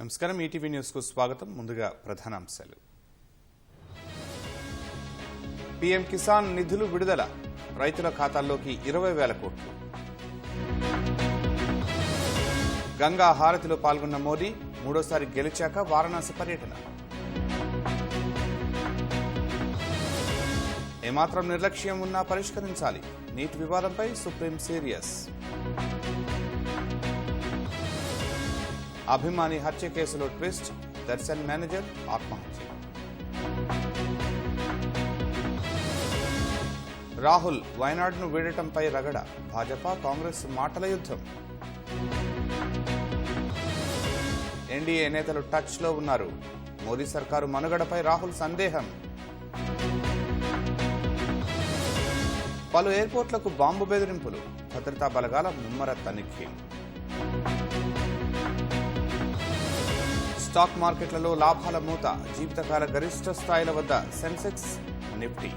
నమస్కారం ETV news కు స్వాగతం. ముందుగా ప్రధానాంశాలు. పీఎం కిసాన్ నిధులు విడుదల, రైతుల ఖాతాల్లోకి 20,000 కోట్లు. గంగా హారతిలో పాల్గొన్న మోదీ మూడోసారి గెలిచాక వారణాసి పర్యటన. ఏమాత్రం నిర్లక్ష్యం ఉన్నా పరిష్కరించాలి, నీట్ వివాదంపై సుప్రీం సీరియస్. అభిమాని హత్య కేసులో ట్విస్ట్, దర్శన్ మేనేజర్ ఆత్మహత్య. రాహుల్ వయనాడును వీడటంపై రగడ, భాజపా కాంగ్రెస్ మాటల యుద్ధం. ఎన్డీఏ నేతలు టచ్ లో ఉన్నారు, మోదీ సర్కారు మనుగడపై రాహుల్ సందేహం. పలు ఎయిర్పోర్ట్లకు బాంబు బెదిరింపులు, భద్రతా బలగాల ముమ్మర తనిఖీ. స్టాక్ మార్కెట్లలో లాభాల మూత, జీవితకాల గరిష్ట స్థాయిల వద్ద సెన్సెక్స్, నిఫ్టీ.